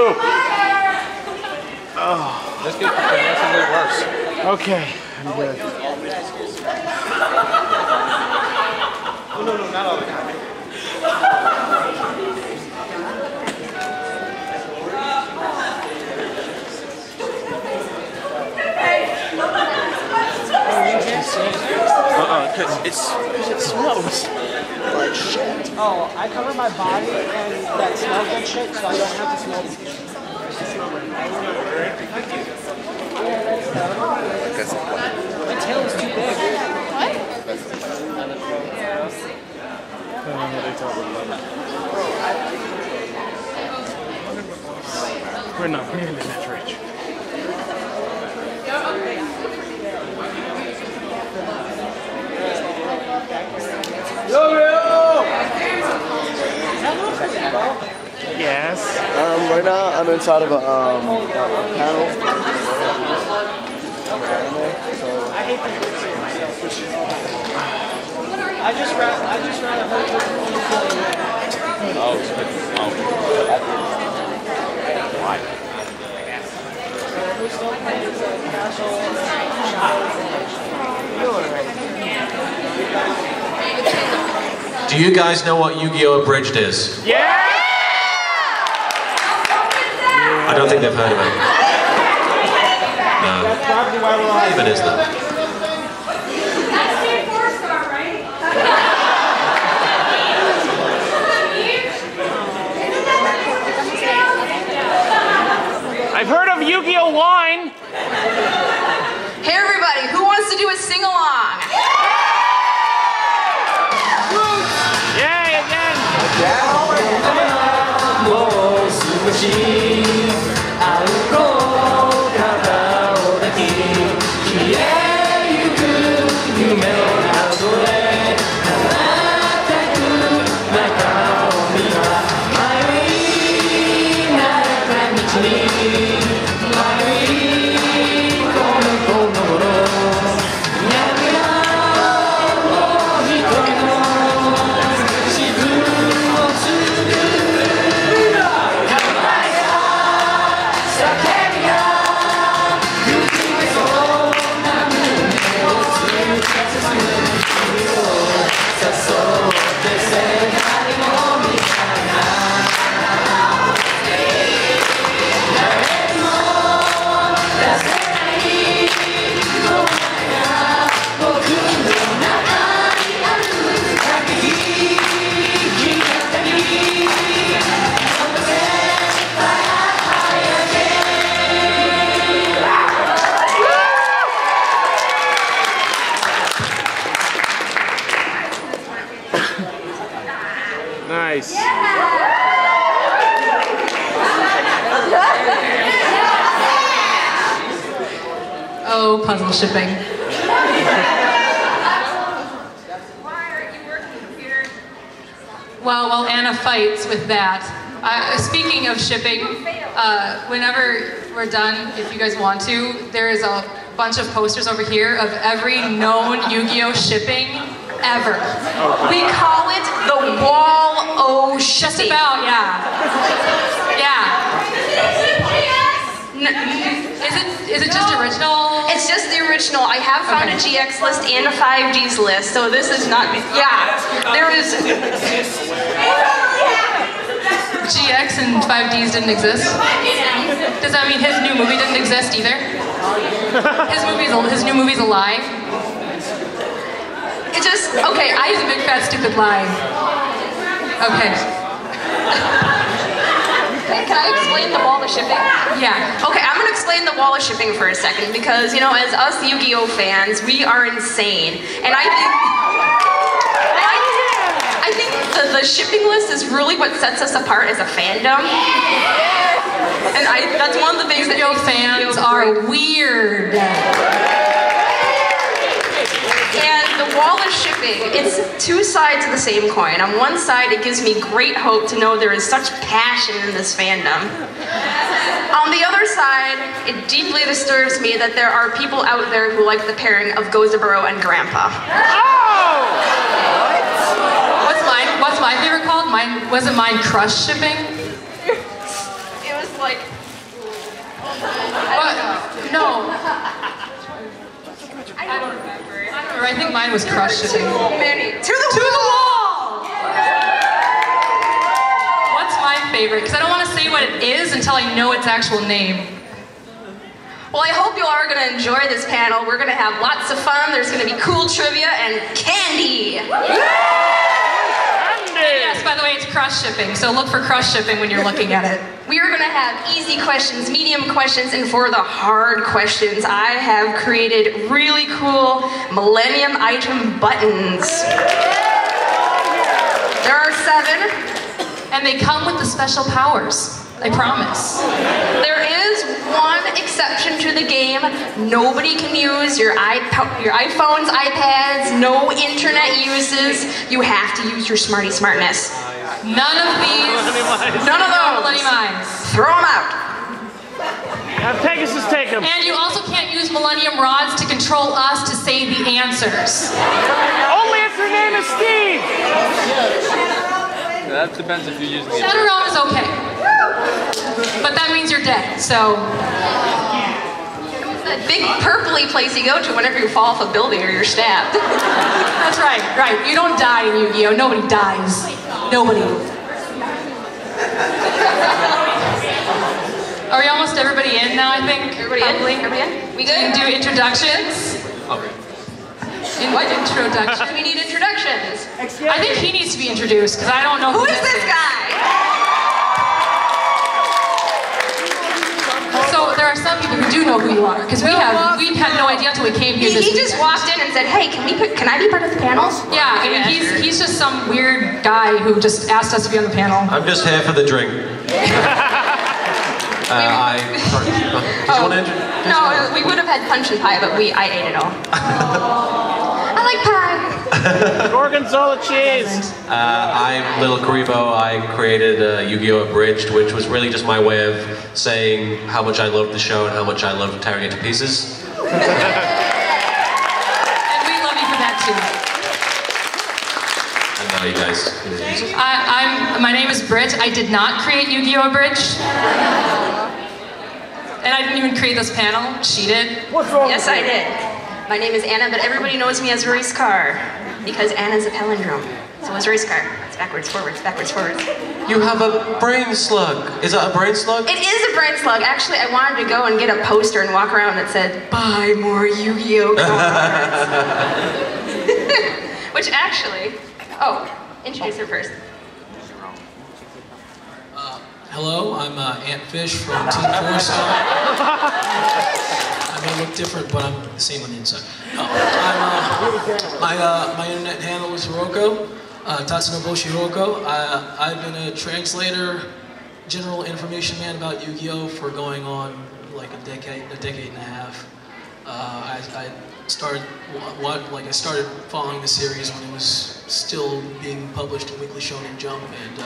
poop. Oh. This gets progressively worse. Okay, I'm good. Oh, no, not all the time. Because it smells like shit. Oh, I cover my body and that smells like shit, so I don't have to smell. My tail is too big. What? We're not nearly that rich. Yes. Right now I'm inside of a panel. I hate the I just rather hurt you. Why? Do you guys know what Yu-Gi-Oh! Abridged is? Yeah! I don't think they've heard of it. No. Even is though. I've heard of Yu-Gi-Oh! Wine! Hey everybody, who wants to do a sing-along? Yay, again! Nice. Oh, puzzle shipping. Why aren't you working, computer? Well, Anna fights with that. Speaking of shipping, whenever we're done, if you guys want to, there is a bunch of posters over here of every known Yu-Gi-Oh! Shipping ever. We call it the Wall O Shipping. Just about, yeah. Yeah. Is it just original? It's just the original. I have found a GX list and a 5Ds list, so this is not, yeah. There is... GX and 5Ds didn't exist? Does that mean his new movie didn't exist either? His new movie's a lie? It just, okay, He's a big fat stupid lie. Okay. Can I explain the wall of shipping? Yeah. Okay, I'm gonna explain the wall of shipping for a second because, you know, as us Yu-Gi-Oh! Fans, we are insane. And I think the shipping list is really what sets us apart as a fandom. And that's one of the things that Yu-Gi-Oh! fans are weird. And the wall of shipping, it's two sides of the same coin. On one side, it gives me great hope to know there is such passion in this fandom. On the other side, it deeply disturbs me that there are people out there who like the pairing of Gozaburo and Grandpa. Oh! What's my favorite called? Wasn't mine crush shipping? It was like No. I don't remember. I think mine was Crush Shipping. Too many. To the wall! What's my favorite? Because I don't want to say what it is until I know its actual name. Well, I hope you all are going to enjoy this panel. We're going to have lots of fun. There's going to be cool trivia and candy. Yes, by the way, it's Crush Shipping, so look for Crush Shipping when you're looking at it. We are going to have easy questions, medium questions, and for the hard questions, I have created really cool Millennium item buttons. There are 7. And they come with the special powers, I promise. There is one exception to the game. Nobody can use your iPhones, iPads, no internet uses. You have to use your smartness. None of these. None of those. Millennium Eyes. Throw them out. Pegasus, take him. And you also can't use Millennium Rods to control us to say the answers. Only if your name is Steve. That depends if you're using it. Shadowrun is okay. But that means you're dead, so. That big purpley place you go to whenever you fall off a building or you're stabbed. That's right, right. You don't die in Yu-Gi-Oh! Nobody dies. Nobody. Are we almost everybody in now, I think? Everybody Probably. in? Everybody in? We We can good? do introductions. Okay. What? Introduction? We need introductions. I think he needs to be introduced, because I don't know Who is this guy? So there are some people who do know who you are, because we've had no idea until we came here this He just weekend. walked in and said, "Hey, can I be part of the panel?" Yeah, I mean, he's just some weird guy who just asked us to be on the panel. I'm just here for the drink. Sorry. Do you want to introduce? No, we would have had punch and pie, but I ate it all. I like pie. Gorgonzola cheese. I'm LittleKuriboh. I created Yu-Gi-Oh! Abridged, which was really just my way of saying how much I loved the show and how much I loved tearing it to pieces. And we love you for that too. And now you guys. My name is Britt. I did not create Yu-Gi-Oh! Abridged. And I didn't even create this panel. She did. What's wrong? Yes, I did. My name is Anna, but everybody knows me as Race Car because Anna's a palindrome. So is Race Car. It's backwards, forwards, backwards, forwards. You have a brain slug. Is that a brain slug? It is a brain slug. Actually, I wanted to go and get a poster and walk around that said, "Buy more Yu-Gi-Oh! Cards." Which actually, introduce her first. Hello, I'm Ant Fish from Team 4-Star. I may look different, but I'm the same on the inside. No, my internet handle is Hiroko, Tatsunobu Hiroko. I've been a translator, general information man about Yu-Gi-Oh! For going on like a decade and a half. I started following the series when it was still being published in Weekly Shonen Jump, and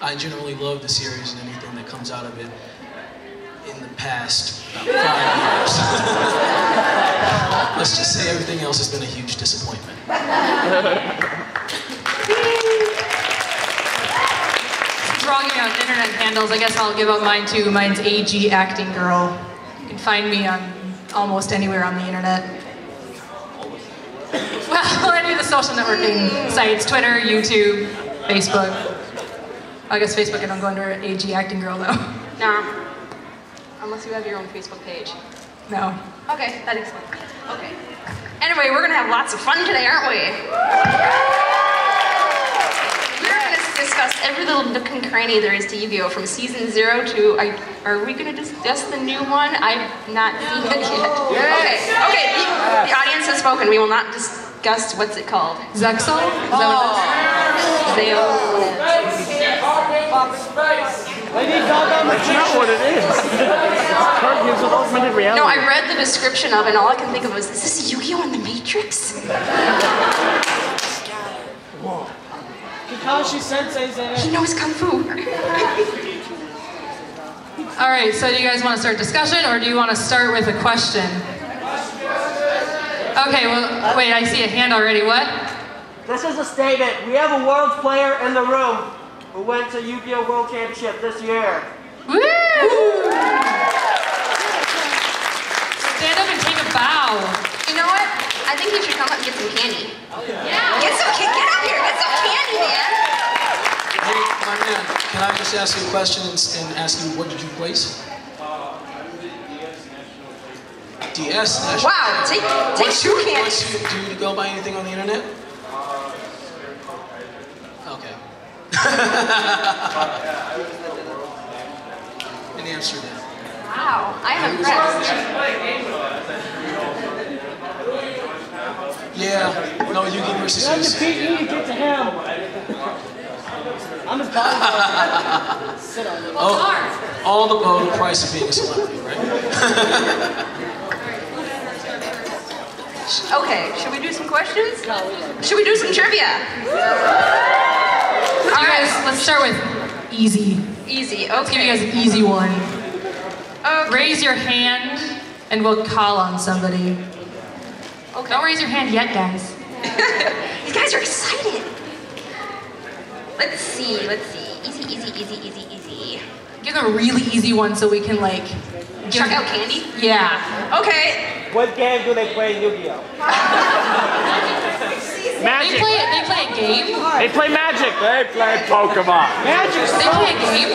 I generally love the series and anything that comes out of it in the past about 5 years. Let's just say everything else has been a huge disappointment. Since we're all giving out internet handles, I guess I'll give out mine too. Mine's AG Acting Girl. You can find me on almost anywhere on the internet. Well, any of the social networking sites, Twitter, YouTube, Facebook. I guess Facebook I don't go under AG Acting Girl though. No. Unless you have your own Facebook page. No. Okay, that explains it. Okay. Anyway, we're gonna have lots of fun today, aren't we? We're gonna discuss every little nook and cranny there is to Yu-Gi-Oh! From season 0 to, are we gonna discuss the new one? I've not seen it yet. Okay, the audience has spoken. We will not discuss, what's it called? Zexal? Is that what it is? That's not what it is. Card gives an augmented reality. No, I read the description of it and all I can think of was, is this Yu-Gi-Oh! In the Matrix? Kakashi Sensei's in it. He knows Kung Fu. All right, so do you guys want to start discussion or do you want to start with a question? Okay, well, wait, I see a hand already. What? This is a statement. We have a world player in the room who went to Yu-Gi-Oh! World Championship this year. Woo! Wow. You know what? I think you should come up and get some candy. Yeah. Get up here. Get some candy, man. Hey, my man, can I just ask you a question and ask you what did you place? DS National. Wow, take two candies. Do you go by anything on the internet? Okay. In Amsterdam. Wow, I am impressed. Yeah, no, Yugi versus You have to Zeus. beat me to get to him. I'm his bodyguard. Sit on it. All the price of being a celebrity, right? Okay, should we do some questions? Should we do some trivia? All right, let's start with easy. Easy, Let's give you okay. guys an easy one. Okay. Raise your hand and we'll call on somebody. Okay. Don't raise your hand yet, guys. These guys are excited. Let's see. Easy. Give them a really easy one so we can like... Chuck out candy? Yeah. Okay. What game do they play in Yu-Gi-Oh? Magic. They play a game? They play Magic. They play Pokemon. Magic. They play a game?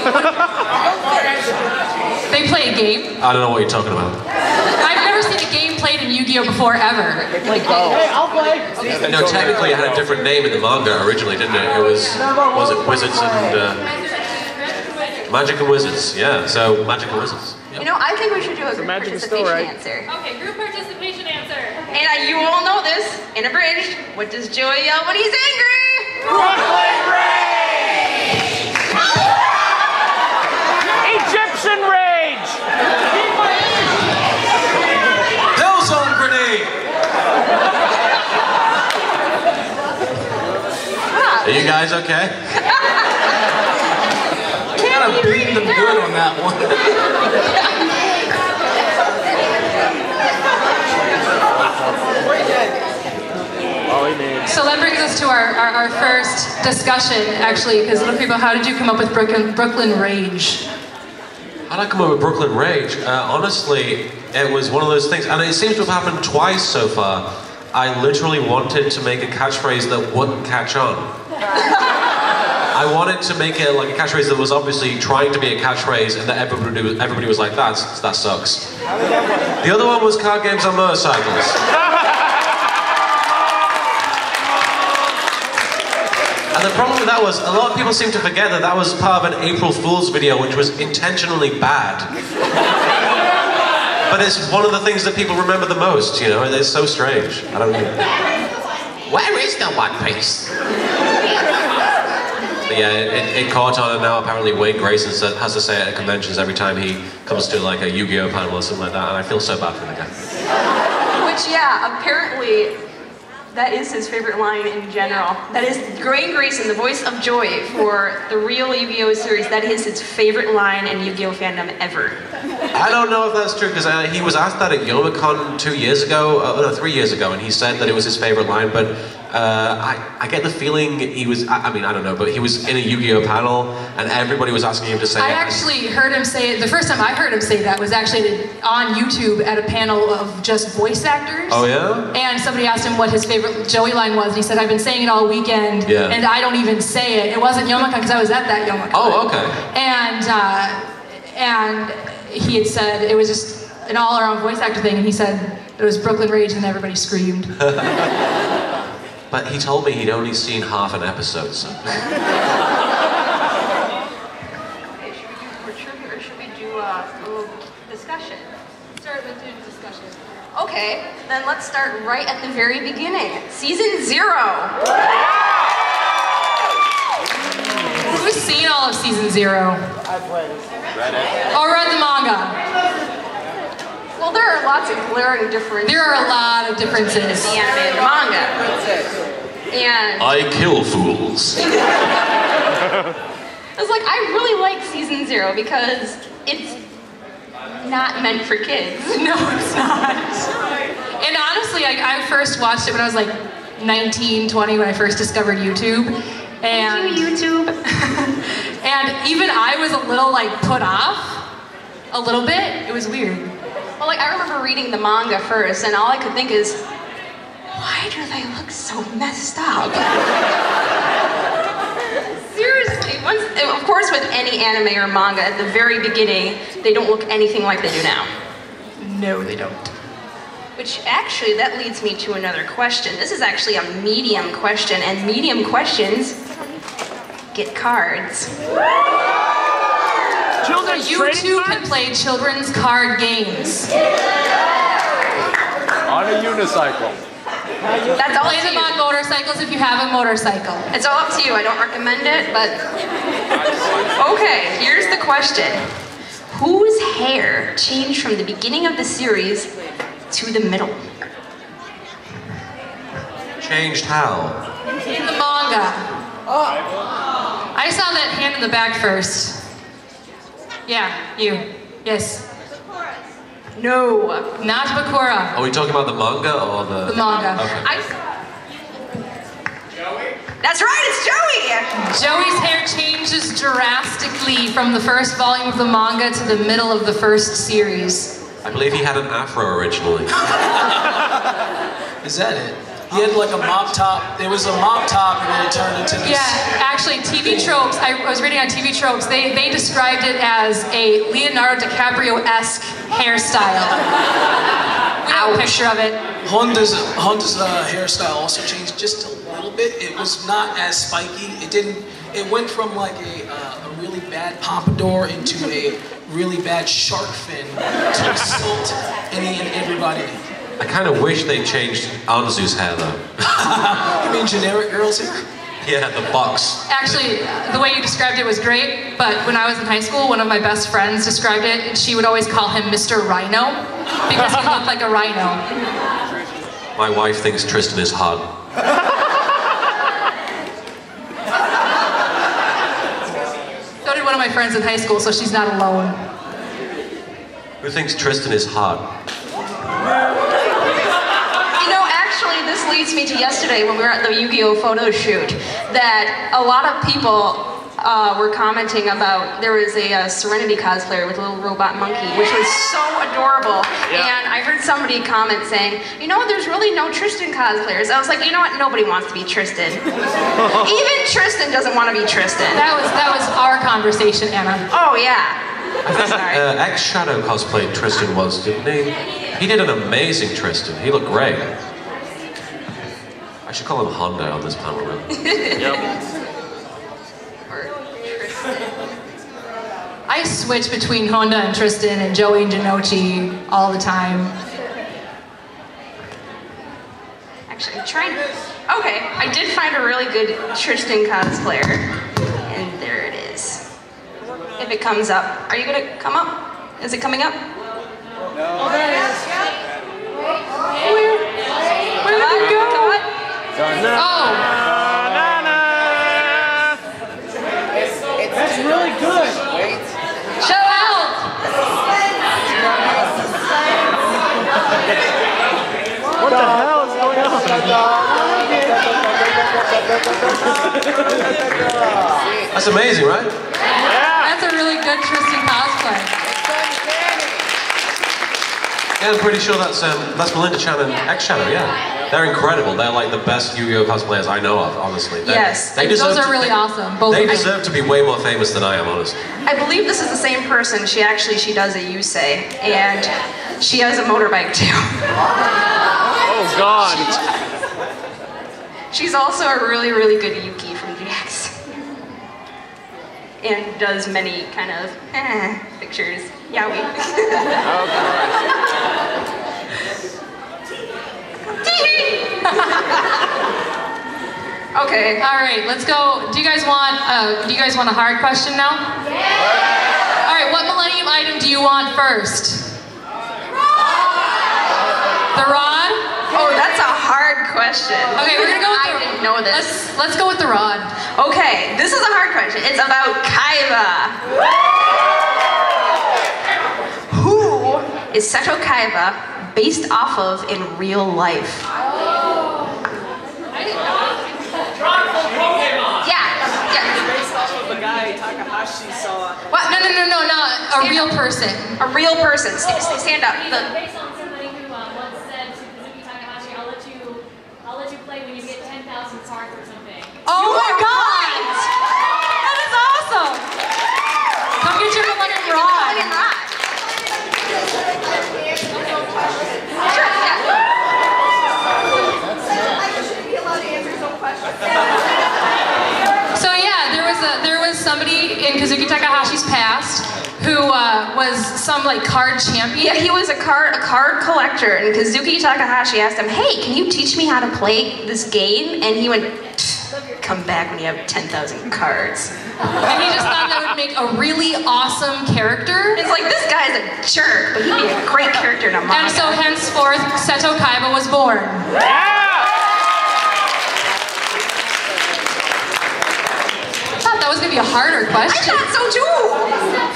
They play a game? I don't know what you're talking about. I've never seen a game played in Yu-Gi-Oh before ever. Hey, I'll play. No, technically it had a different name in the manga originally, didn't it? It was it Wizards and Magic and Wizards? Yeah, so Magic and Wizards. You know, I think we should do a group Magic is participation still right. answer. Okay, group participation answer. And you all know this. In Abridged, what does Joey yell when he's angry? Brooklyn Rage! Egyptian Rage! Hellzone Grenade! Are you guys okay? Kind of beating them good on that one. So that brings us to our first discussion, actually, because LittleKuriboh, how did you come up with Brooklyn Rage? How'd I come up with Brooklyn Rage? Honestly, it was one of those things, and it seems to have happened twice so far. I literally wanted to make a catchphrase that wouldn't catch on. I wanted to make it like a catchphrase that was obviously trying to be a catchphrase and that everybody was like, that sucks. The other one was card games on motorcycles. And the problem with that was, a lot of people seem to forget that that was part of an April Fool's video which was intentionally bad. But it's one of the things that people remember the most, you know, it's so strange. I don't know. Where is the One Piece? But yeah, it caught on, and now apparently Wayne Grayson has to say it at conventions every time he comes to like a Yu-Gi-Oh panel or something like that, and I feel so bad for the guy. Which, yeah, apparently that is his favorite line in general. That is Wayne Grayson, the voice of Joy for the real Yu-Gi-Oh series. That is his favorite line in Yu-Gi-Oh fandom ever. I don't know if that's true, because he was asked that at Youmacon 3 years ago, and he said that it was his favorite line, but I get the feeling he was, I mean, I don't know, but he was in a Yu-Gi-Oh panel, and everybody was asking him to say it. I actually heard him say it, the first time I heard him say that was actually on YouTube at a panel of just voice actors. Oh yeah? And somebody asked him what his favorite Joey line was, and he said, I've been saying it all weekend, and I don't even say it. It wasn't Youmacon, because I was at that Youmacon. Oh, okay. And he had said it was just an all-around voice actor thing, and he said it was Brooklyn Rage, and everybody screamed. But he told me he'd only seen half an episode, so. Okay, should we do more trivia, or should we do a little discussion? Start with the discussion. Okay, then let's start right at the very beginning. Season 0. Who's seen all of Season 0? I played. Or read the manga? Well, there are lots of glaring differences. There are a lot of differences. The anime and the manga. And I kill fools. I was like, I really like Season 0 because it's not meant for kids. No, it's not. And honestly, I first watched it when I was like 19, 20, when I first discovered YouTube. And thank you, YouTube. And even I was a little like put off, a little bit. It was weird. Well, Well, like, I remember reading the manga first, and all I could think is, why do they look so messed up? Seriously, of course with any anime or manga, at the very beginning, they don't look anything like they do now. No, they don't. Which actually, that leads me to another question. This is actually a medium question, and medium questions get cards. So you too can play children's card games. On a unicycle. That's all Play them on motorcycles if you have a motorcycle. It's all up to you. I don't recommend it, but... Okay, here's the question. Whose hair changed from the beginning of the series to the middle? Changed how? In the manga. I saw that hand in the back first. Yeah, you. Yes. No, not Bakura. Are we talking about the manga or the... The manga. Okay. That's right, it's Joey! Joey's hair changes drastically from the first volume of the manga to the middle of the first series. I believe he had an afro originally. Is that it? He had like a mop top. There was a mop top and then it turned into this. Yeah, actually TV Tropes, I was reading on TV Tropes, they described it as a Leonardo DiCaprio-esque hairstyle. We have a picture of it. Honda's hairstyle also changed just a little bit. It was not as spiky. It went from like a really bad pompadour into a really bad shark fin to insult any and everybody. I kind of wish they changed Anzu's hair though. You mean generic girl's hair? Yeah, the box. Actually, the way you described it was great, but when I was in high school, one of my best friends described it, and she would always call him Mr. Rhino, because he looked like a rhino. My wife thinks Tristan is hot. So did one of my friends in high school, so she's not alone. Who thinks Tristan is hot? You know, actually, this leads me to yesterday when we were at the Yu-Gi-Oh! Photo shoot, that a lot of people were commenting about, there was a Serenity cosplayer with a little robot monkey, which was so adorable. Yeah. And I heard somebody comment saying, you know, there's really no Tristan cosplayers. I was like, you know what, nobody wants to be Tristan. Even Tristan doesn't want to be Tristan. That was our conversation, Anna. Oh, yeah. X-Shadow cosplayed Tristan once, didn't he? He did an amazing Tristan. He looked great. I should call him Honda on this panel, really. Yep. I switch between Honda and Tristan and Joey and Janochi all the time. Actually, I'm trying to... Okay, I did find a really good Tristan cosplayer. And there it is. If it comes up. Are you going to come up? Is it coming up? No. Oh, there it is. Where did it go? Come on. Oh! That's really good. Show out! What the hell is going on? That's amazing, right? Yeah. That's a really good Tristan cosplay. Yeah, I'm pretty sure that's Melinda Chan and X-Shadow, yeah. They're incredible. They're like the best Yu-Gi-Oh! Cosplayers I know of, honestly. Yes, those are really awesome. Both they deserve to be way more famous than I am, honestly. I believe this is the same person. She does a Yusei, and she has a motorbike too. Oh God. She's also a really, really good Yuki from Jax. And does many kind of pictures. Yowie. Okay. All right, let's go. Do you guys want a hard question now? Yeah. All right, what Millennium item do you want first? The rod? Oh, that's a hard question. Okay, we're gonna go with I didn't know this. Let's go with the rod. Okay, this is a hard question. It's about Kaiba. Who is Seto Kaiba based off of in real life? Based off of the guy Takahashi saw What? No, not a real person. A real person. Stand up. Based on somebody who once said to Kazuki Takahashi, I'll let you play when you get 10,000 cards or something. Oh my God! That is awesome! Come get your Millennium Rod. Sure, yeah. So yeah, there was somebody in Kazuki Takahashi's past who was some like card champion. Yeah, he was a card collector, and Kazuki Takahashi asked him, "Hey, can you teach me how to play this game?" And he went, "Come back when you have 10,000 cards." And he just thought that would make a really awesome character. It's like, this guy's a jerk, but he'd be a great character in a manga. And so henceforth, Seto Kaiba was born. That was going to be a harder question. I thought so too.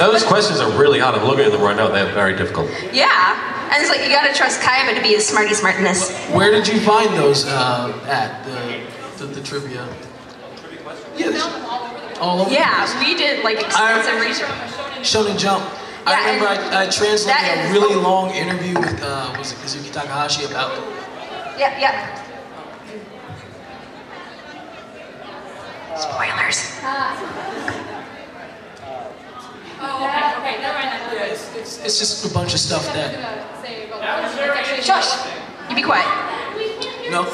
Those questions are really hard. I'm looking at them right now. They're very difficult. Yeah. And it's like, you gotta trust Kaiba to be his smarty smartness. Where did you find those at, the trivia? Yeah, all over. Yeah, we did like extensive research. Shonen Jump. Yeah, I remember I translated a really long interview with was it Kazuki Takahashi about it. Yeah. Spoilers. Okay, never mind. It's just a bunch of stuff that. Shush! You be quiet. No.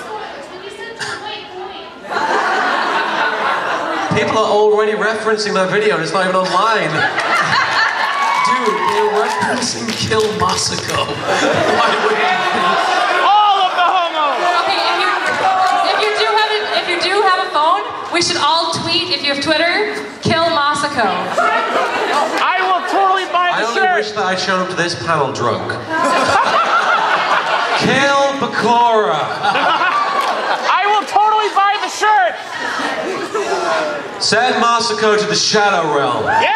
People are already referencing that video and it's not even online. Dude, they're referencing Kill Masako. Why would All of the homos! Okay, if you do have a phone, we should all tweet, if you have Twitter, Kill Masako. I will totally buy the I only shirt! wish that I'd shown up to this panel drunk. Kill Bakura! I will totally buy the shirt! Send Masako to the Shadow Realm. Yeah!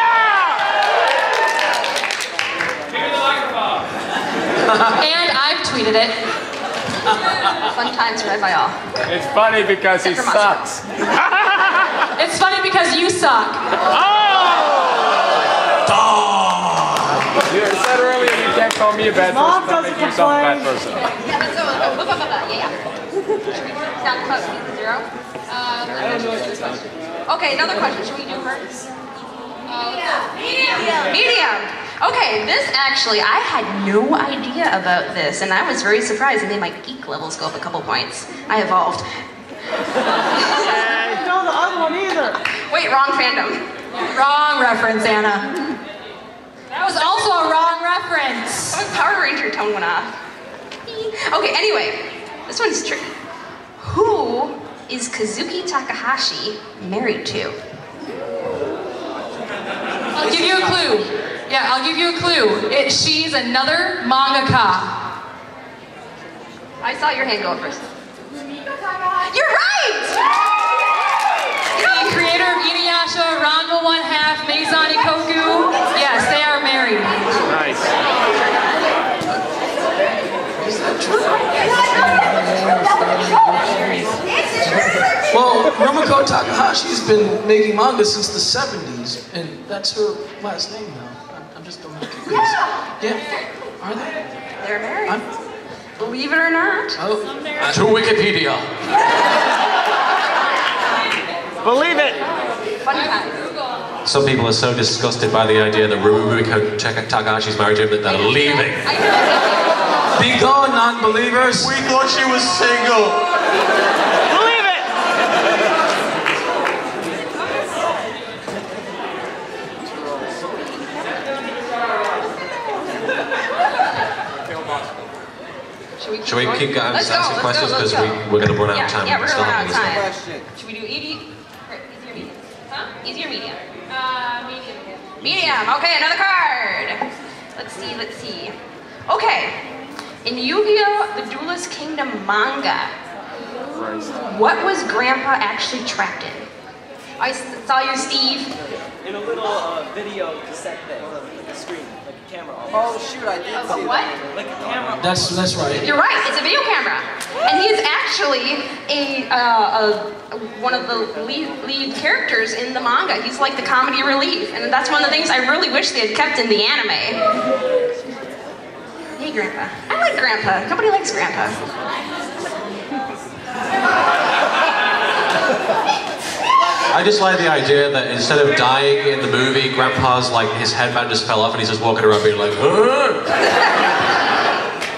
And I've tweeted it. Fun times read by all. It's funny because he sucks. It's funny because you suck. You said earlier you can't call me a bad person, don't make yourself a bad person. Yeah, so, Down to 0? I don't know what your question is. Okay, another question. Should we do hers? Medium. Okay, this actually, I had no idea about this, and I was very surprised. It made my geek levels go up a couple points. I evolved. I don't know the other one either. Wait, wrong fandom. Wrong reference, Anna. That was also a wrong reference. My Power Ranger tone went off. Okay, anyway, this one's tricky. Who is Kazuki Takahashi married to? I'll give you a clue. Yeah, I'll give you a clue. She's another mangaka. I saw your hand go up first. You're right! The creator of Inuyasha, Ranma 1/2, Maison Ikoku. Yes, they are married. Nice. Well, Rumiko Takahashi's been making manga since the 70s, and that's her last name now. I'm just don't make it crazy. Yeah. Are they? They're married. Believe it or not. Oh. To Wikipedia. Believe it. Fun time. Some people are so disgusted by the idea that Rumiko Takahashi's married to him that they're leaving. Be gone, non-believers. We thought she was single. Believe it. Should we keep going asking questions because we're going to run out of time? Yeah, we're going to run out of time. Question. Should we do easy or medium? Huh? Easy or medium? Medium. Medium. Okay, another card. Let's see. Okay. In Yu-Gi-Oh! The Duelist Kingdom manga, what was Grandpa actually trapped in? I saw you, Steve. In a little video cassette thing, like a screen, like a camera. Oh shoot, I did see what? that. Like a camera. That's right. You're right. It's a video camera, and he's actually one of the lead characters in the manga. He's like the comedy relief, and that's one of the things I really wish they had kept in the anime. Hey, Grandpa. I like Grandpa. Nobody likes Grandpa. I just like the idea that instead of dying in the movie, Grandpa's like, his headband just fell off and he's just walking around being like, "Ugh!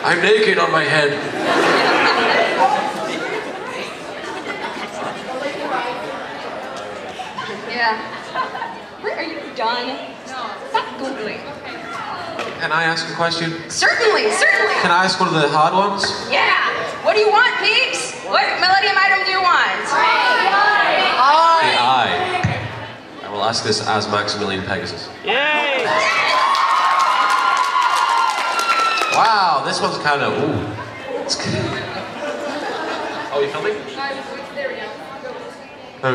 I'm naked on my head." Yeah. Where are you done? No. Stop Googling. Can I ask a question? Certainly, certainly. Can I ask one of the hard ones? Yeah. What do you want, peeps? What Millennium item do you want? The eye. I will ask this as Maximilian Pegasus. Yay! Wow, this one's kind of, ooh. It's good. Oh, you filming? There we go.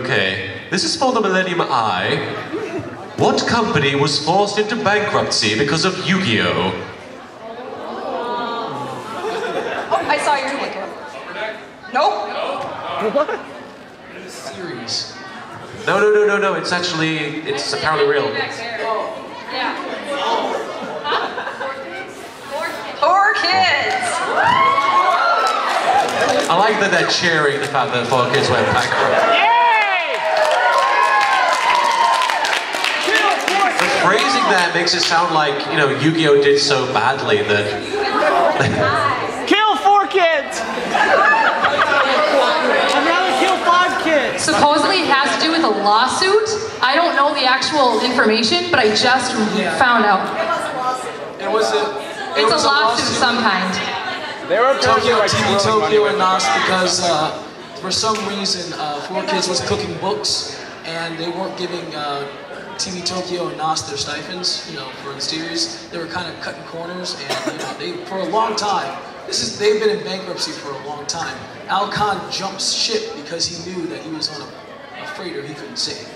Okay, this is for the Millennium Eye. What company was forced into bankruptcy because of Yu-Gi-Oh? Oh, I saw your hand. Nope. What? Series. No, it's apparently real. Yeah. Four kids. I like that they're cheering the fact that 4 kids went bankrupt. The phrasing there makes it sound like, you know, Yu-Gi-Oh did so badly that... Kill 4 kids! I'd rather kill 5 kids! Supposedly it has to do with a lawsuit. I don't know the actual information, but I just found out. It's a lawsuit of some kind. They were Tokyo, TV Tokyo and NOS because for some reason 4 Kids was cooking books and they weren't giving TV Tokyo and NOS their stipends, you know, for the series. They were kind of cutting corners, and you know, for a long time. They've been in bankruptcy for a long time. Al Khan jumped ship because he knew that he was on a freighter he couldn't save.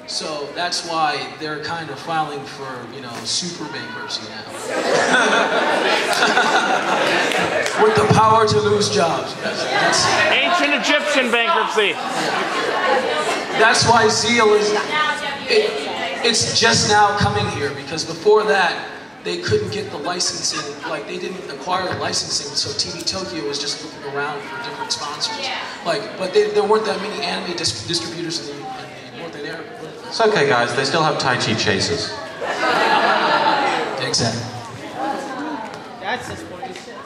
So that's why they're kind of filing for, you know, super bankruptcy now. With the power to lose jobs. That's Ancient Egyptian bankruptcy. That's why Zeal is... It's just now coming here, because before that, they couldn't get the licensing, like they didn't acquire the licensing, so TV Tokyo was just looking around for different sponsors. Like, but there weren't that many anime distributors in the North America. It's okay, guys, they still have Tai Chi chasers. Exactly. That's just what he says.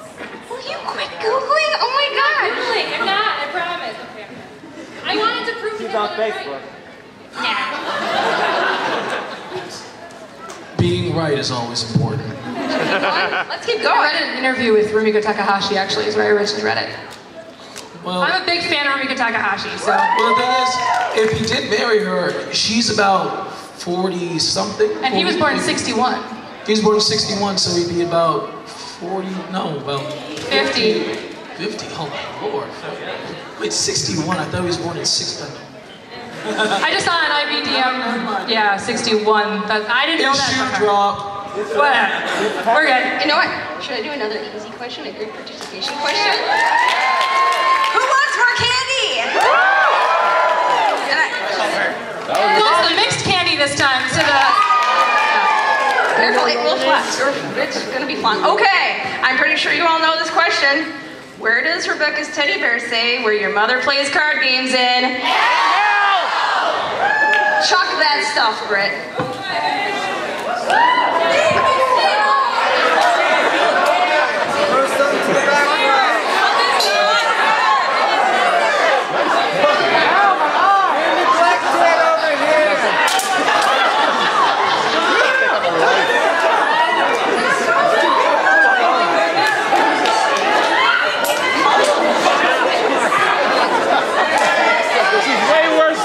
Will you quit Googling? Oh my God. Googling, I'm not, I promise. Okay. I wanted to prove to She's them on that I'm Facebook. right. Being right is always important. Let's keep I going. read an interview with Rumiko Takahashi, actually, is where I originally read it. Well, I'm a big fan of Rumiko Takahashi, so... well, the thing is, if he did marry her, she's about 40-something. And he was born in 61. He was born in 61, so he'd be about 40, no, about 50. 50, oh my lord. Wait, 61, I thought he was born in 60. I just saw an IBDM, yeah, 61. But I didn't know that. Issue drop. Whatever. We're good. You know what? Should I do another easy question, a group participation question? Who wants more candy? Go to the mixed candy this time instead of... Careful, it will fly. It's gonna be fun. Okay, I'm pretty sure you all know this question. Where does Rebecca's teddy bear say where your mother plays card games in? Chuck that stuff, Britt.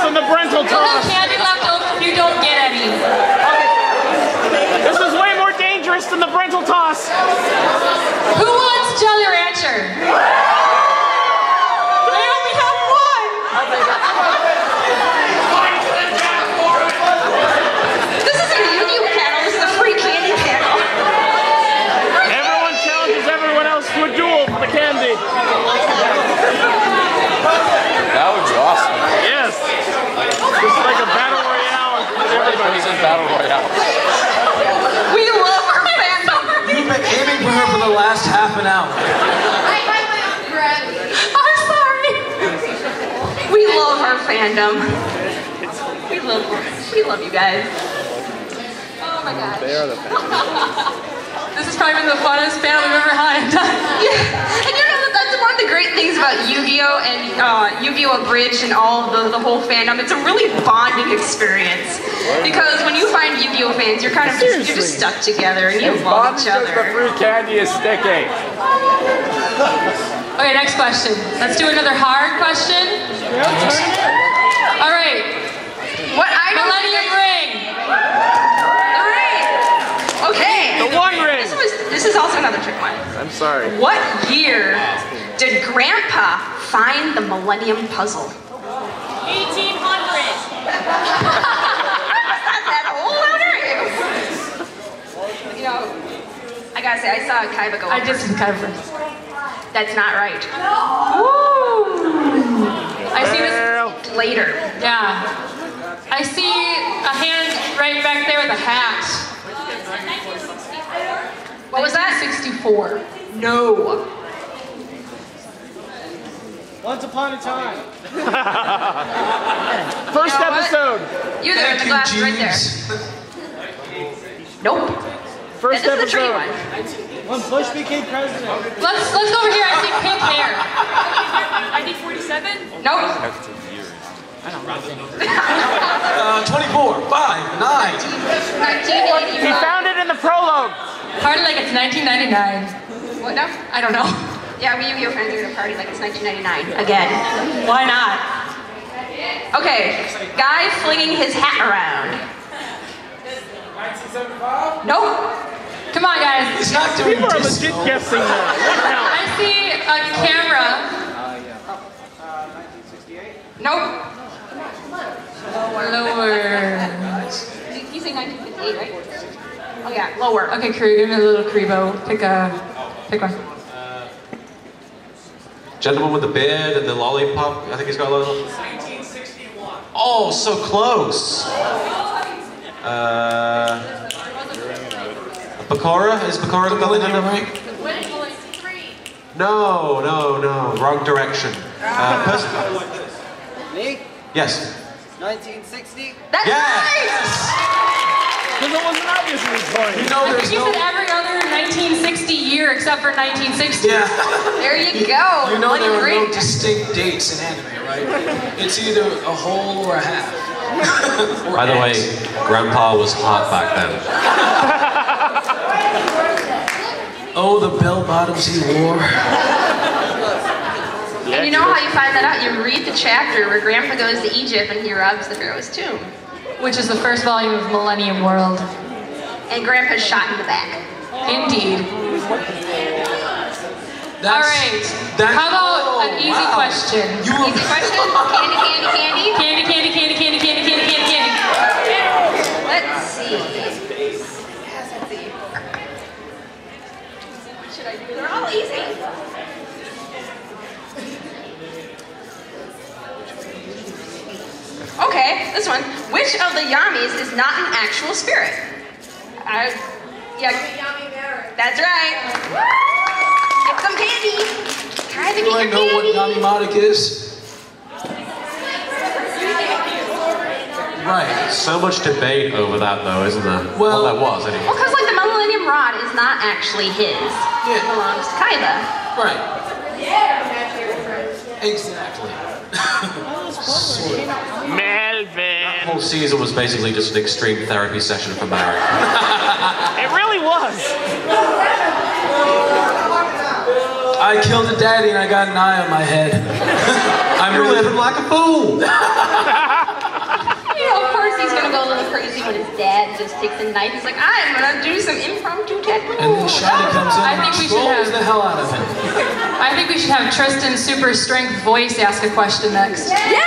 The Brental You'll have candy left over if you don't get any. This is battle royale. We love our fandom. You've been aiming for her for the last half an hour. I'm sorry. We love our fandom. We love you guys. Oh my gosh. They are the fans. This has probably been the funnest panel we've ever had. Yeah. And you know that's one of the great things about Yu-Gi-Oh! And Yu-Gi-Oh! Abridged and all the whole fandom. It's a really bonding experience. Because when you find Yu-Gi-Oh! Fans, you're kind of you're just stuck together and you love each other. The free candy is sticky. Okay, next question. Let's do another hard question. All right. What item? Millennium Ring. The ring. Okay. The One Ring. This is also another trick one. I'm sorry. What year did Grandpa find the Millennium Puzzle? 1800. Not that old, are you? You know, I gotta say, I saw Kaiba go. I just Kaiba. That's not right. I see this later. Yeah. I see a hand right back there with a hat. What was that? 64. No. Once upon a time. First You know what? episode. You there, the glass right there. Nope. First This is the tricky episode. one. When Bush became president. Let's go over here. I see pink hair. 1947? Nope. 24, 5, 9. 1980. He found it in the prologue. Party like it's 1999. What now? I don't know. Yeah, we Yu-Gi-Oh! Fans are gonna party like it's 1999 again. Why not? Okay, guy flinging his hat around. 1975? Nope. Come on, guys. He's not doing People are disco. legit guessing now. What the hell? I see a camera. 1968? Nope. Lower. You say 1958, right? Oh yeah, lower. Okay, crew, give me a LittleKuriboh. Pick one. Gentleman with the beard and the lollipop. I think he's got a little. 1961. Oh, so close. Bakura? Is Bakura the Millennium Ring? No. Wrong direction. Me? Yes. 1960? That's right! Because it wasn't obvious at this point. You know I there's think you no... said every other 1960 year except for 1960. Yeah. There you go. You know there are no Great. distinct dates in anime, right? It's either a whole or a half. Or By the way, X. Grandpa was hot back then. Oh, the bell bottoms he wore. And you know how you find that out? You read the chapter where Grandpa goes to Egypt and he robs the Pharaoh's tomb. Which is the first volume of Millennium World. And Grandpa's shot in the back. Indeed. All right. How about an easy question? Easy question? Candy. Candy. Let's see. What should I do? They're all easy. Okay, this one. Which of the Yamis is not an actual spirit? Yeah. That's right. Get some candy. Try to Do get I your know what candy. Yamimatic is? Right. So much debate over that, though, isn't there? Well, that was anyway. Well, because like the Millennium Rod is not actually his. It belongs to Kaiba. Right. Exactly. Melvin. That whole season was basically just an extreme therapy session for Mary. It really was. I killed a daddy and I got an eye on my head. I'm living like a fool. You know, of course he's gonna go a little crazy when his dad just takes a knife. He's like, I'm gonna do some impromptu tattoo. And then Shadi comes in I and think we should trolls have- the hell out of him. I think we should have Tristan's super strength voice ask a question next. Yeah!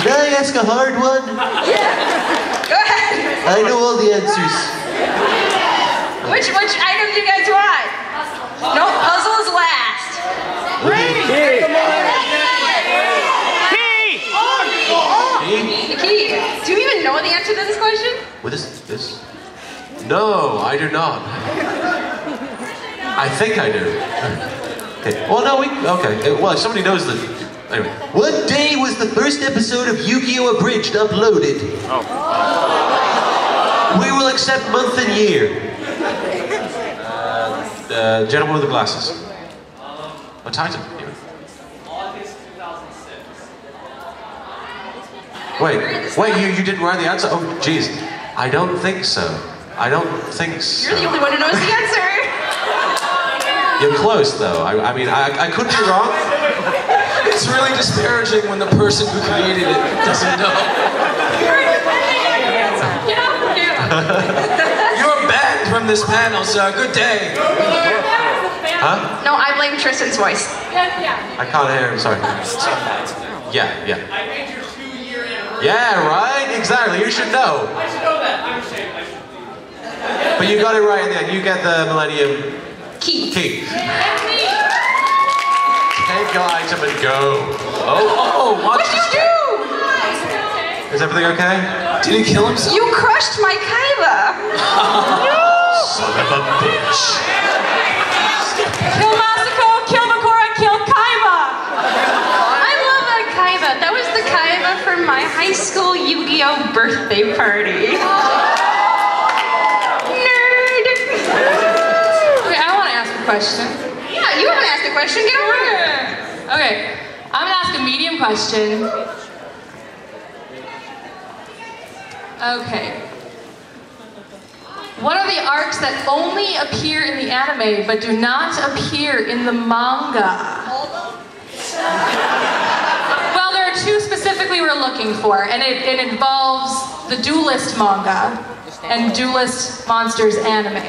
Can I ask a hard one? Go ahead. I know all the answers. Which item do you guys want? No, puzzles last. The key. Do you even know No, I do not. I think I do. Okay. Well, no, okay. Well, if somebody knows that. Anyway. What day was the first episode of Yu-Gi-Oh! Abridged uploaded? Oh. We will accept month and year. Gentleman with the glasses. A Titan. August 2006. Wait, you didn't write the answer? Oh, jeez. I don't think so. I don't think so. You're the only one who knows the answer. You're close, though. I mean, I could be wrong. It's really disparaging when the person who created it doesn't know. You're banned from this panel, sir. Good day. Huh? No, I blame Tristan's voice. I can't hear him, sorry. Yeah. I made your 2-year anniversary. Yeah, right? Exactly. You should know. I should know that. I'm ashamed. I should. But you got it right in the end. You get the Millennium Key. 10 item and go. Oh, What'd you do? Is everything okay? Did he kill himself? You crushed my Kaiba. Son of a bitch. Kill Masako, kill Makora, kill Kaiba! I love that Kaiba. That was the Kaiba from my high school Yu-Gi-Oh! Birthday party. Nerd! Okay, I want to ask a question. Yeah, you haven't asked a question. Get over here. Okay, I'm gonna ask a medium question. Okay. What are the arcs that only appear in the anime but do not appear in the manga? Well, there are two specifically we're looking for, and it involves the Duelist manga and Duelist Monsters anime.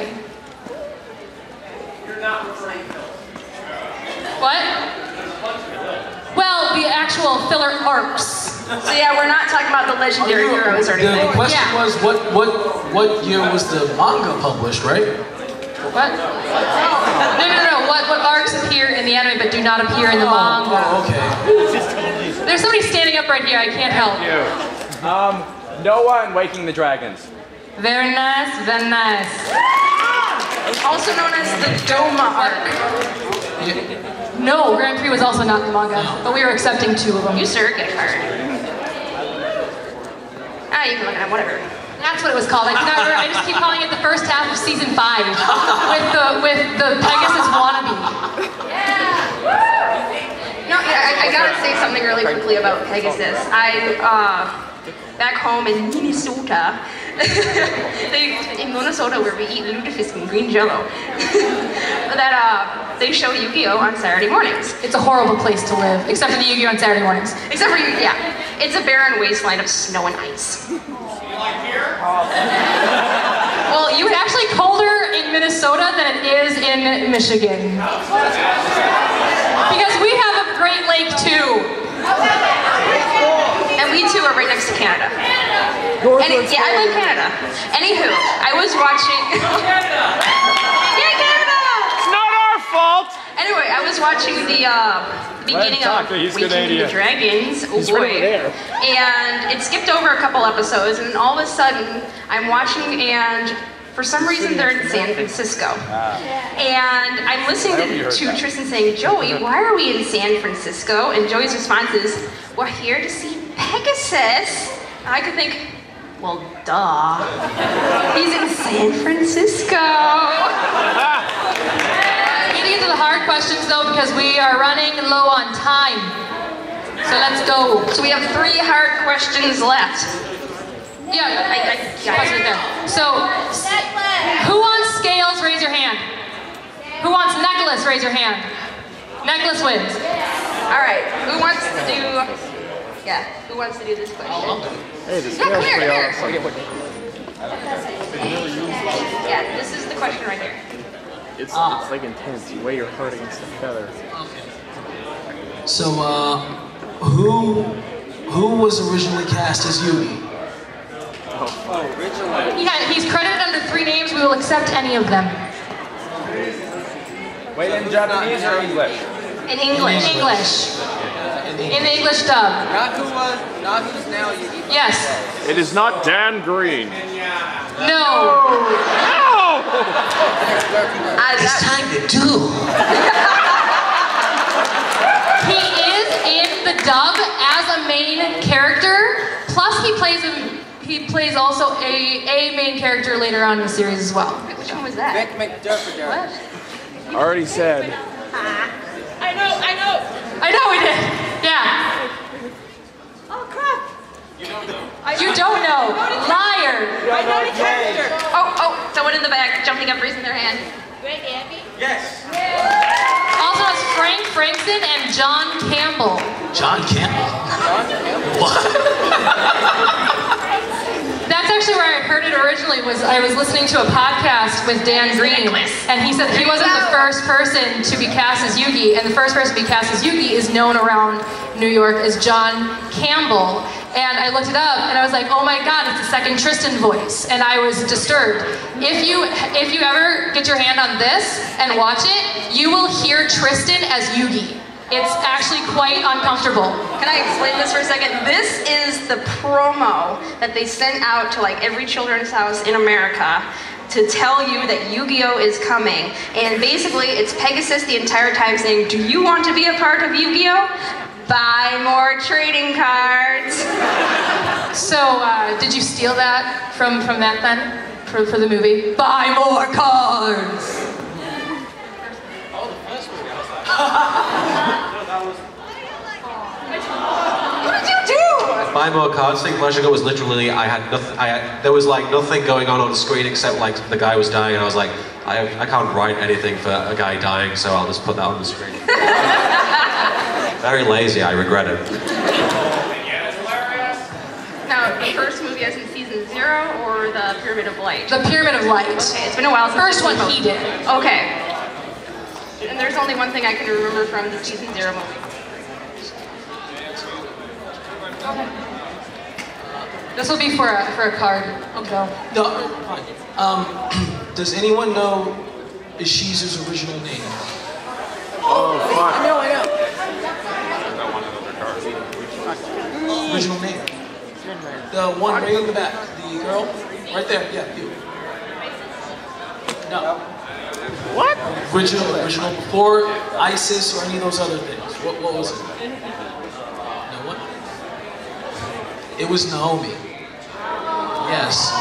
You're not referring to What? Well, the actual filler arcs. So yeah, we're not talking about the legendary heroes or anything. The question was, what year was the manga published, right? What? No. What arcs appear in the anime but do not appear in the manga? Oh, okay. There's somebody standing up right here. I can't help. Noah and Waking the Dragons. Very nice, very nice. Also known as the Doma arc. No, Grand Prix was also not in the manga, but we were accepting 2 of them. You sir, get a card. Ah, you can look at it, whatever. That's what it was called. I just keep calling it the first half of season 5 with the Pegasus wannabe. No, I gotta say something really quickly about Pegasus. Back home in Minnesota, in Minnesota where we eat lutefisk and green jello, that they show Yu-Gi-Oh! On Saturday mornings. It's a horrible place to live, except for the Yu-Gi-Oh! On Saturday mornings. Except for, yeah, it's a barren wasteland of snow and ice. You like here? Well, it's actually colder in Minnesota than it is in Michigan. Because we have a Great Lake too. And we too are right next to Canada. Yeah, I love Canada. Anywho, I was watching. Canada! Yeah, Canada! It's not our fault! Anyway, I was watching the beginning of Waking the Dragons. Oh boy. And it skipped over a couple episodes, and then all of a sudden, I'm watching, and for some reason they're in San Francisco. And I'm listening to Tristan saying, Joey, why are we in San Francisco? And Joey's response is, we're here to see Pegasus. And I could think, well, duh. He's in San Francisco. We need to get to the hard questions though because we are running low on time. So let's go. So we have 3 hard questions left. Yeah, I pause it there. So, who wants scales? Raise your hand. Who wants necklace? Raise your hand. Necklace wins. All right. Who wants to do? Yeah. Who wants to do this question? Hey, this Yeah, come here, pretty come awesome. Yeah. This is the question right here. It's like intense. The way you're hurt against the feather. So, who was originally cast as Yugi? Yeah, he's credited under 3 names. We will accept any of them. Wait, in Japanese or English? In English. In English. In the English dub. Not who's now Yugi. Yes. It is not Dan Green. No. It's time to do. He is in the dub as a main character. Plus, he plays also a main character later on in the series as well. Which one was that? Vic McDurford. What? Already said. I know. I know we did. Yeah. Oh crap. You don't know. Liar. I know the character. Oh, someone in the back jumping up, raising their hand. Greg Abby? Yes. Also, it's Frank Frankson and John Campbell. John Campbell. What? That's actually where I heard it originally. I was listening to a podcast with Dan Green, and he said he wasn't the first person to be cast as Yugi, and the first person to be cast as Yugi is known around New York as John Campbell. And I looked it up, and I was like, oh my God, it's the second Tristan voice, and I was disturbed. If you ever get your hand on this and watch it, you will hear Tristan as Yugi. It's actually quite uncomfortable. Can I explain this for a second? This is the promo that they sent out to like every children's house in America to tell you that Yu-Gi-Oh is coming. And basically it's Pegasus the entire time saying, do you want to be a part of Yu-Gi-Oh? Buy more trading cards. So, did you steal that from that then? For the movie? Buy more cards! What did you do? Buy more cards thing, Flash was literally, I had nothing, there was like nothing going on the screen except like the guy was dying, and I was like, I can't write anything for a guy dying, so I'll just put that on the screen. Very lazy, I regret it. Now, the first movie as in season 0 or the Pyramid of Light? The Pyramid of Light. Okay, it's been a while since First one he did. Okay. And there's only one thing I can remember from the season 0 movie. Okay. This will be for a card. Okay. No, fine. Does anyone know Ishizu's original name? Oh, fuck. I know. Original name. The one right in the back. The girl? Right there. Yeah, you. No. What? Original before ISIS or any of those other things. What was it? No what? It was Naomi. Yes.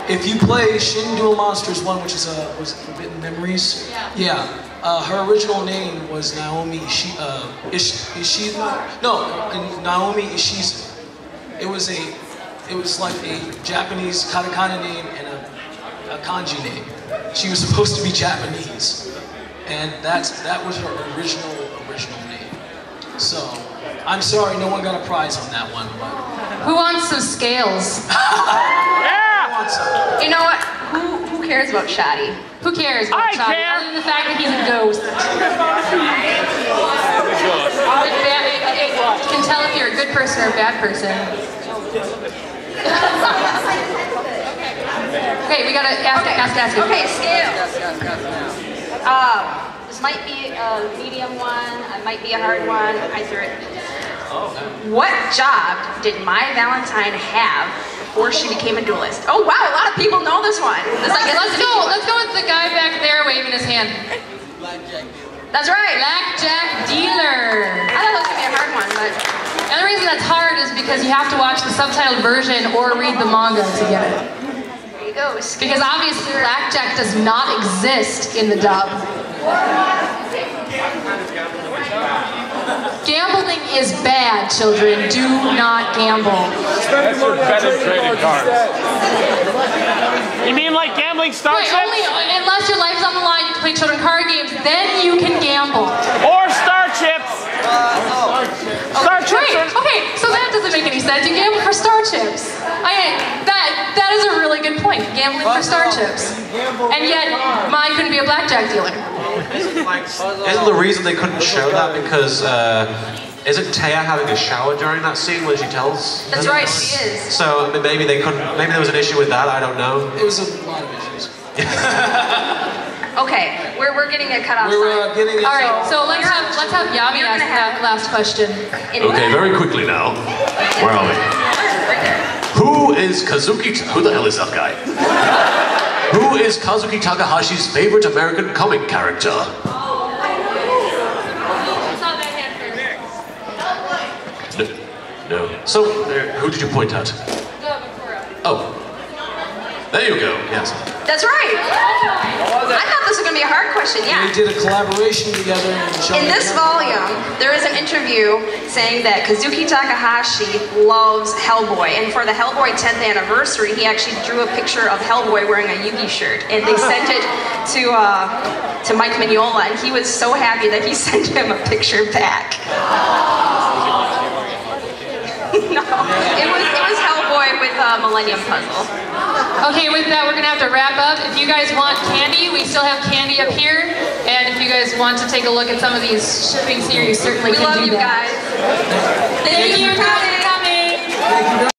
If you play Shin Duel Monsters 1, which is was it Forbidden Memories? Yeah. Her original name was Naomi Ishizu. No, Naomi Ishizu. It was like a Japanese katakana name and a kanji name. She was supposed to be Japanese, and that was her original name. So, I'm sorry, no one got a prize on that one. But... Who wants some scales? Yeah! Who wants some? You know what? Who cares about Shadi? Who cares about I Shadi? care. Other than the fact that he's a ghost. It can tell if you're a good person or a bad person. Okay, we gotta ask. Okay, scales. This might be a medium one, it might be a hard one. I threw it. What job did my Valentine have before she became a duelist? Oh wow, a lot of people know this one. Let's go with the guy back there waving his hand. Blackjack dealer. That's right. Blackjack dealer. I thought that was gonna be a hard one, but The only reason that's hard is because you have to watch the subtitled version or read the manga to get it. there you go. Because obviously Blackjack does not exist in the dub. Gambling is bad, children. Do not gamble. That's for betting trading cards. You mean like gambling Star Chips? Only unless your life is on the line, you can play children card games, then you can gamble. Or Star Chips? Star Chips. Right. Okay, so that doesn't make any sense. You gamble for Star Chips. That is a really good point. Gambling for Star Chips. And yet, mine couldn't be a blackjack dealer. Isn't the reason they couldn't show that because isn't Taya having a shower during that scene when she tells? That's right, she is. So maybe they couldn't. Maybe there was an issue with that. I don't know. It was a lot of issues. Okay, we're getting a cutoff We're sign. getting it. All right, so let's have Yami We're ask gonna that last question. Okay, very quickly now. Where are we? Who is Kazuki? Who the hell is that guy? Who is Kazuki Takahashi's favorite American comic character? No. So, who did you point at? Oh. There you go, yes. That's right. I thought this was going to be a hard question, yeah. We did a collaboration together. In this volume, there is an interview saying that Kazuki Takahashi loves Hellboy, and for the Hellboy 10th anniversary, he actually drew a picture of Hellboy wearing a Yugi shirt, and they sent it to Mike Mignola, and he was so happy that he sent him a picture back. No, it was Hellboy with a Millennium Puzzle. Okay, with that, we're gonna have to wrap up. If you guys want candy, we still have candy up here. And if you guys want to take a look at some of these shipping series, certainly We can love do you that. guys. Thank you for coming.